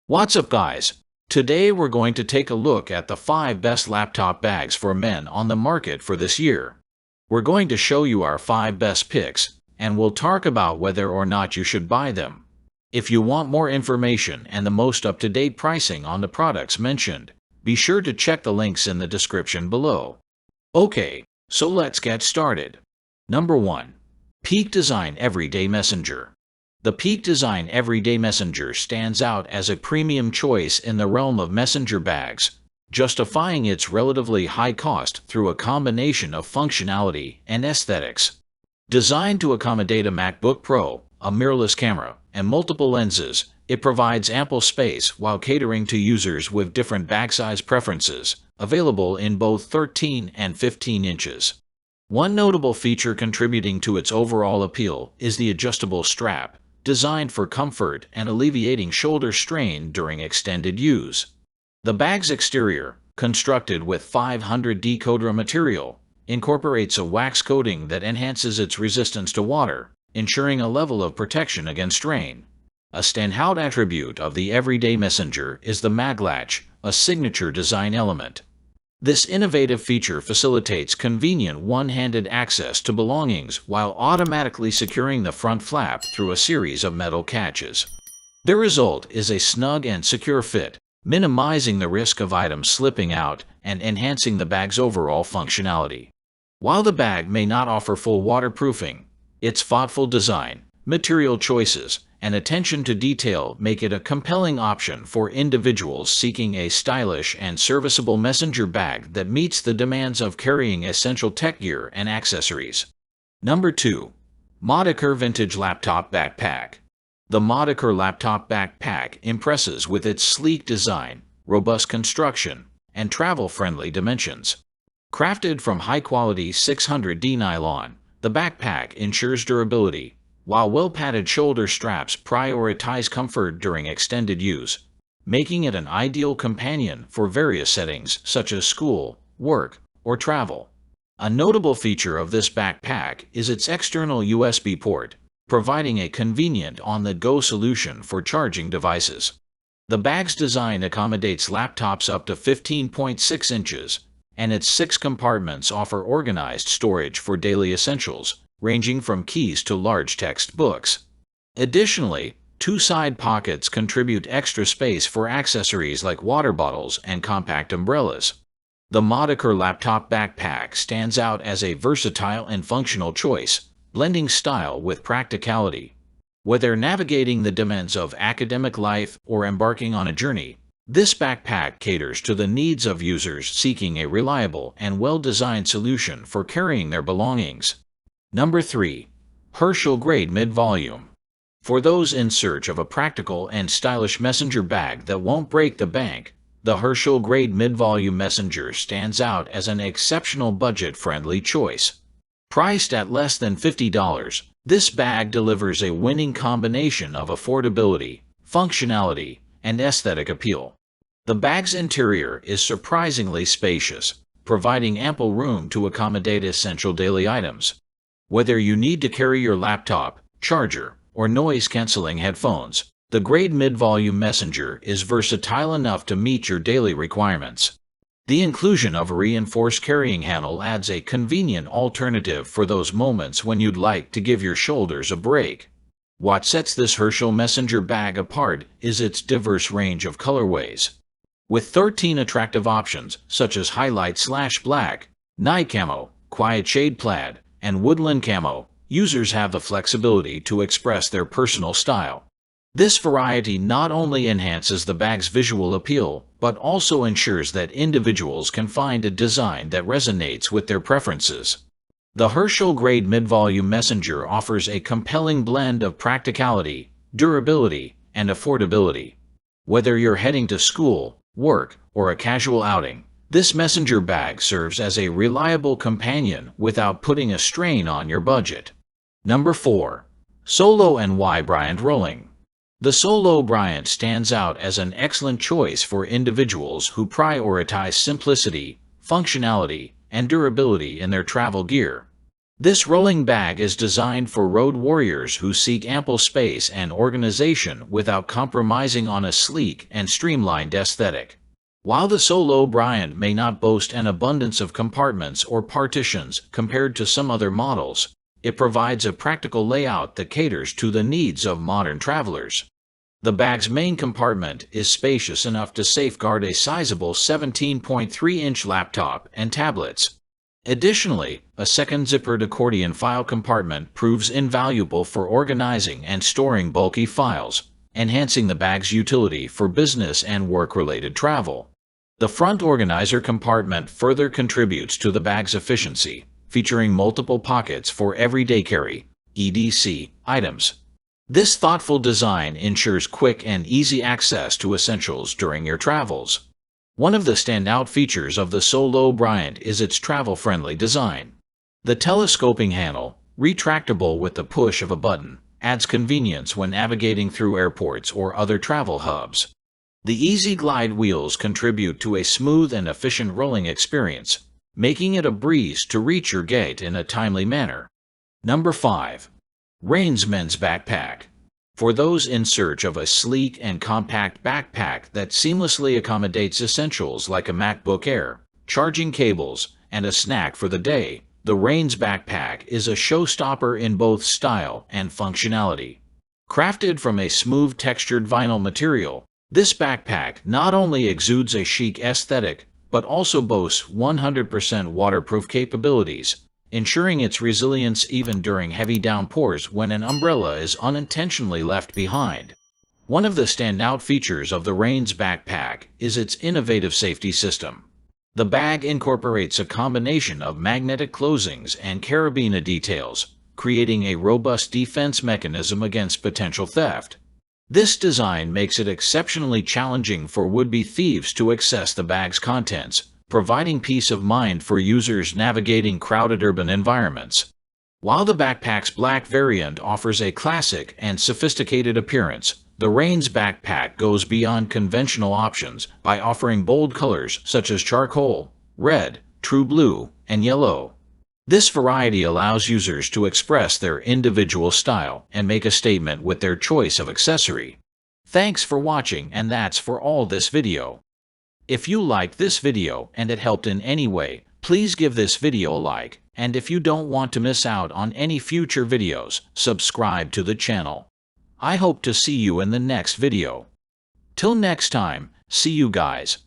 What's up, guys? Today we're going to take a look at the 5 best laptop bags for men on the market for this year. We're going to show you our 5 best picks, and we'll talk about whether or not you should buy them. If you want more information and the most up-to-date pricing on the products mentioned, be sure to check the links in the description below. Okay, so let's get started. Number 1. Peak Design Everyday Messenger. The Peak Design Everyday Messenger stands out as a premium choice in the realm of messenger bags, justifying its relatively high cost through a combination of functionality and aesthetics. Designed to accommodate a MacBook Pro, a mirrorless camera, and multiple lenses, it provides ample space while catering to users with different bag size preferences, available in both 13 and 15 inches. One notable feature contributing to its overall appeal is the adjustable strap, designed for comfort and alleviating shoulder strain during extended use. The bag's exterior, constructed with 500D Codra material, incorporates a wax coating that enhances its resistance to water, ensuring a level of protection against rain. A standout attribute of the Everyday Messenger is the maglatch, a signature design element. This innovative feature facilitates convenient one-handed access to belongings while automatically securing the front flap through a series of metal catches. The result is a snug and secure fit, minimizing the risk of items slipping out and enhancing the bag's overall functionality. While the bag may not offer full waterproofing, its thoughtful design, material choices, and attention to detail make it a compelling option for individuals seeking a stylish and serviceable messenger bag that meets the demands of carrying essential tech gear and accessories. Number 2. Modoker Vintage Laptop Backpack. The Modoker Laptop Backpack impresses with its sleek design, robust construction, and travel-friendly dimensions. Crafted from high-quality 600D nylon, the backpack ensures durability, while well-padded shoulder straps prioritize comfort during extended use, making it an ideal companion for various settings such as school, work, or travel. A notable feature of this backpack is its external USB port, providing a convenient on-the-go solution for charging devices. The bag's design accommodates laptops up to 15.6 inches, and its 6 compartments offer organized storage for daily essentials, ranging from keys to large textbooks. Additionally, 2 side pockets contribute extra space for accessories like water bottles and compact umbrellas. The Modoker Laptop Backpack stands out as a versatile and functional choice, blending style with practicality. Whether navigating the demands of academic life or embarking on a journey, this backpack caters to the needs of users seeking a reliable and well-designed solution for carrying their belongings. Number 3. Herschel Grade Mid-Volume. For those in search of a practical and stylish messenger bag that won't break the bank, the Herschel Grade Mid-Volume Messenger stands out as an exceptional budget-friendly choice. Priced at less than $50, this bag delivers a winning combination of affordability, functionality, and aesthetic appeal. The bag's interior is surprisingly spacious, providing ample room to accommodate essential daily items. Whether you need to carry your laptop, charger, or noise-canceling headphones, the Grade Mid-Volume Messenger is versatile enough to meet your daily requirements. The inclusion of a reinforced carrying handle adds a convenient alternative for those moments when you'd like to give your shoulders a break. What sets this Herschel Messenger bag apart is its diverse range of colorways. With 13 attractive options such as highlight/black, night camo, quiet shade plaid, and woodland camo, users have the flexibility to express their personal style. This variety not only enhances the bag's visual appeal, but also ensures that individuals can find a design that resonates with their preferences. The Herschel Grade Mid-Volume Messenger offers a compelling blend of practicality, durability, and affordability. Whether you're heading to school, work, or a casual outing, this messenger bag serves as a reliable companion without putting a strain on your budget. Number 4. Solo NY Bryant Rolling. The Solo Bryant stands out as an excellent choice for individuals who prioritize simplicity, functionality, and durability in their travel gear. This rolling bag is designed for road warriors who seek ample space and organization without compromising on a sleek and streamlined aesthetic. While the Solo Bryant may not boast an abundance of compartments or partitions compared to some other models, it provides a practical layout that caters to the needs of modern travelers. The bag's main compartment is spacious enough to safeguard a sizable 17.3-inch laptop and tablets. Additionally, a second zippered accordion file compartment proves invaluable for organizing and storing bulky files, enhancing the bag's utility for business and work-related travel. The front organizer compartment further contributes to the bag's efficiency, featuring multiple pockets for everyday carry, EDC, items. This thoughtful design ensures quick and easy access to essentials during your travels. One of the standout features of the Solo Bryant is its travel-friendly design. The telescoping handle, retractable with the push of a button, adds convenience when navigating through airports or other travel hubs. The easy glide wheels contribute to a smooth and efficient rolling experience, making it a breeze to reach your gate in a timely manner. Number 5. Rain's Men's Backpack. For those in search of a sleek and compact backpack that seamlessly accommodates essentials like a MacBook Air, charging cables, and a snack for the day, the Rain's Backpack is a showstopper in both style and functionality. Crafted from a smooth textured vinyl material, this backpack not only exudes a chic aesthetic, but also boasts 100% waterproof capabilities, ensuring its resilience even during heavy downpours when an umbrella is unintentionally left behind. One of the standout features of the Rain's Backpack is its innovative safety system. The bag incorporates a combination of magnetic closings and carabiner details, creating a robust defense mechanism against potential theft. This design makes it exceptionally challenging for would-be thieves to access the bag's contents, providing peace of mind for users navigating crowded urban environments. While the backpack's black variant offers a classic and sophisticated appearance, the Rain's Backpack goes beyond conventional options by offering bold colors such as charcoal, red, true blue, and yellow. This variety allows users to express their individual style and make a statement with their choice of accessory. Thanks for watching, and that's for all this video. If you liked this video and it helped in any way, please give this video a like, and if you don't want to miss out on any future videos, subscribe to the channel. I hope to see you in the next video. Till next time, see you guys.